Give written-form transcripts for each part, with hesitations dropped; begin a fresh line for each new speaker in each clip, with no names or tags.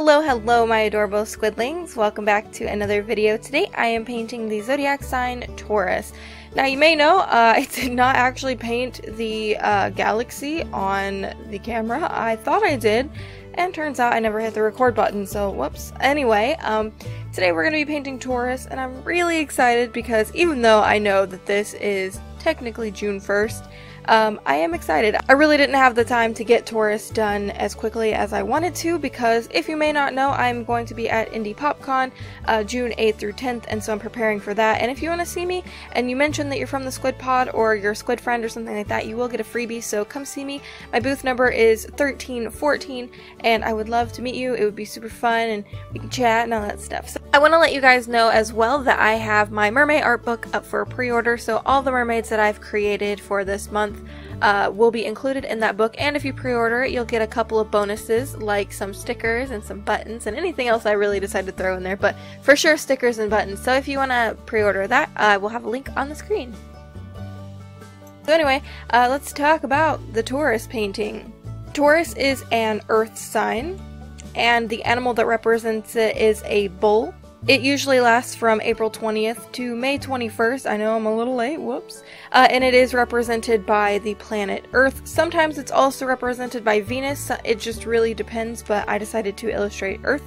Hello, my adorable squidlings. Welcome back to another video. Today I am painting the zodiac sign Taurus. Now you may know I did not actually paint the galaxy on the camera. I thought I did, and turns out I never hit the record button, so whoops. Anyway, today we're going to be painting Taurus, and I'm really excited because even though I know that this is technically June 1st, I am excited. I really didn't have the time to get Taurus done as quickly as I wanted to because, if you may not know, I'm going to be at Indy Popcon June 8th through 10th, and so I'm preparing for that. And if you want to see me and you mention that you're from the Squid Pod or you're a Squid friend or something like that, you will get a freebie, so come see me. My booth number is 1314, and I would love to meet you. It would be super fun, and we can chat and all that stuff. So I want to let you guys know as well that I have my mermaid art book up for pre-order, so all the mermaids that I've created for this month will be included in that book, and if you pre-order it, you'll get a couple of bonuses like some stickers and some buttons and anything else I really decided to throw in there, but for sure stickers and buttons. So if you want to pre-order that, we'll have a link on the screen. So anyway, let's talk about the Taurus painting. Taurus is an earth sign, and the animal that represents it is a bull. It usually lasts from April 20th to May 21st. I know I'm a little late, whoops. And it is represented by the planet Earth. Sometimes it's also represented by Venus. It just really depends, but I decided to illustrate Earth.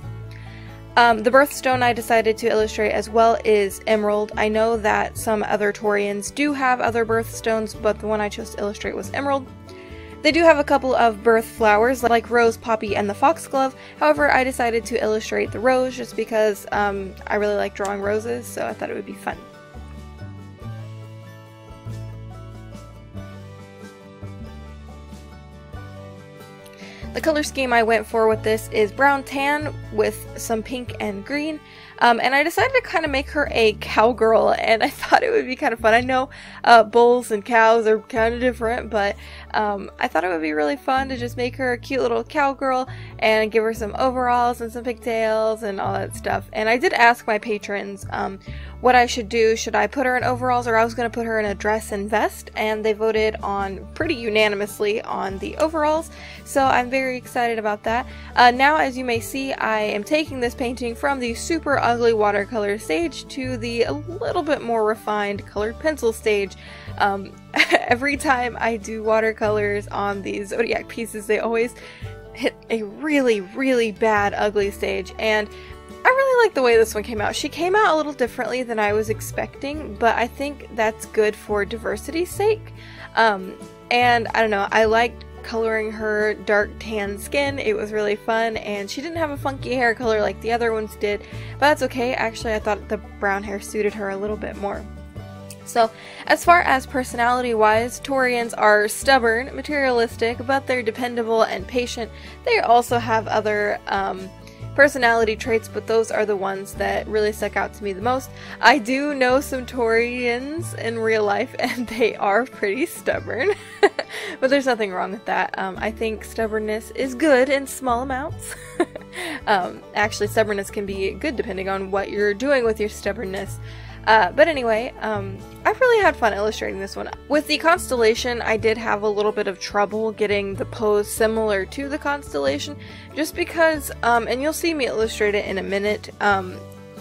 The birthstone I decided to illustrate as well is emerald. I know that some other Taureans do have other birthstones, but the one I chose to illustrate was emerald. They do have a couple of birth flowers like rose, poppy, and the foxglove. However, I decided to illustrate the rose just because I really like drawing roses, so I thought it would be fun. The color scheme I went for with this is brown tan with some pink and green. And I decided to kind of make her a cowgirl, and I thought it would be kind of fun. I know bulls and cows are kind of different, but I thought it would be really fun to just make her a cute little cowgirl and give her some overalls and some pigtails and all that stuff. And I did ask my patrons what I should do. Should I put her in overalls, or I was going to put her in a dress and vest, and they voted on pretty unanimously on the overalls, so I'm very excited about that. Now, as you may see, I am taking this painting from the super ugly watercolor stage to the a little bit more refined colored pencil stage. Every time I do watercolors on these zodiac pieces, they always hit a really bad ugly stage, and I really like the way this one came out. She came out a little differently than I was expecting, but I think that's good for diversity's sake. And I don't know, I liked coloring her dark tan skin. It was really fun, and she didn't have a funky hair color like the other ones did, but that's okay. Actually, I thought the brown hair suited her a little bit more. So, as far as personality-wise, Taureans are stubborn, materialistic, but they're dependable and patient. They also have other personality traits, but those are the ones that really stuck out to me the most. I do know some Taureans in real life, and they are pretty stubborn, but there's nothing wrong with that. I think stubbornness is good in small amounts. Actually, stubbornness can be good depending on what you're doing with your stubbornness. But anyway, I've really had fun illustrating this one. With the constellation, I did have a little bit of trouble getting the pose similar to the constellation, just because, and you'll see me illustrate it in a minute,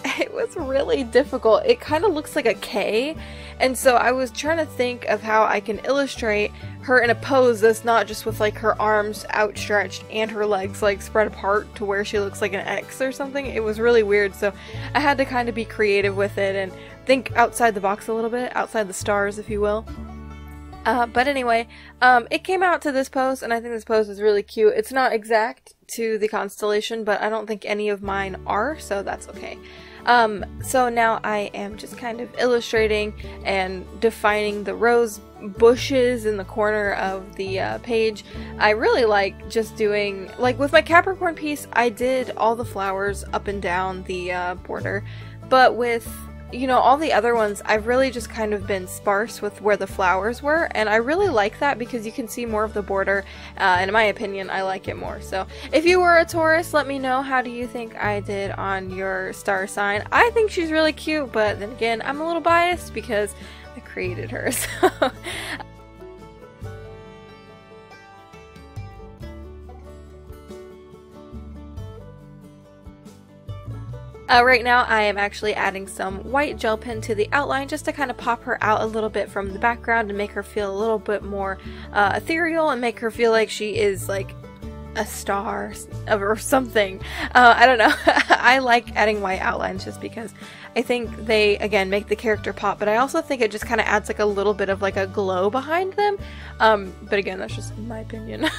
it was really difficult. It kind of looks like a K, and so I was trying to think of how I can illustrate her in a pose that's not just with like her arms outstretched and her legs like spread apart to where she looks like an X or something. It was really weird, so I had to kind of be creative with it and think outside the box a little bit, outside the stars, if you will. But anyway, it came out to this pose, and I think this pose is really cute. It's not exact to the constellation, but I don't think any of mine are, so that's okay. So now I am just kind of illustrating and defining the rose bushes in the corner of the page. I really like just doing, like with my Capricorn piece, I did all the flowers up and down the border, but with, you know, all the other ones, I've really just kind of been sparse with where the flowers were, and I really like that because you can see more of the border, and in my opinion, I like it more. So if you were a Taurus, let me know, how do you think I did on your star sign? I think she's really cute, but then again, I'm a little biased because I created her, so Right now I am actually adding some white gel pen to the outline just to kind of pop her out a little bit from the background and make her feel a little bit more ethereal and make her feel like she is like a star or something. I don't know. I like adding white outlines just because I think they, again, make the character pop, but I also think it just kind of adds like a little bit of like a glow behind them. But again, that's just my opinion.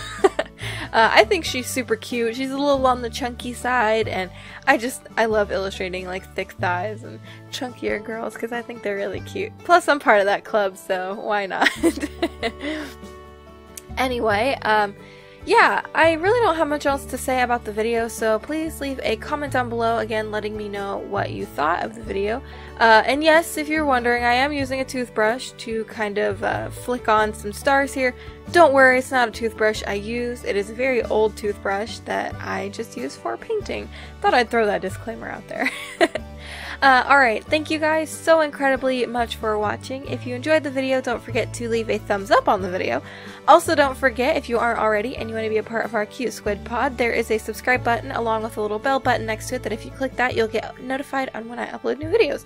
I think she's super cute. She's a little on the chunky side, and I love illustrating like thick thighs and chunkier girls because I think they're really cute. Plus, I'm part of that club, so why not? Anyway, yeah, I really don't have much else to say about the video, so please leave a comment down below, again, letting me know what you thought of the video. And yes, if you're wondering, I am using a toothbrush to kind of flick on some stars here. Don't worry, it's not a toothbrush I use. It is a very old toothbrush that I just use for painting. Thought I'd throw that disclaimer out there. Alright, thank you guys so incredibly much for watching. If you enjoyed the video, don't forget to leave a thumbs up on the video. Also, don't forget, if you aren't already and you want to be a part of our cute squid pod, there is a subscribe button along with a little bell button next to it that if you click that, you'll get notified on when I upload new videos.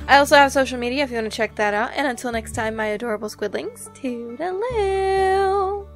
I also have social media if you want to check that out, and until next time, my adorable squidlings, toodaloo!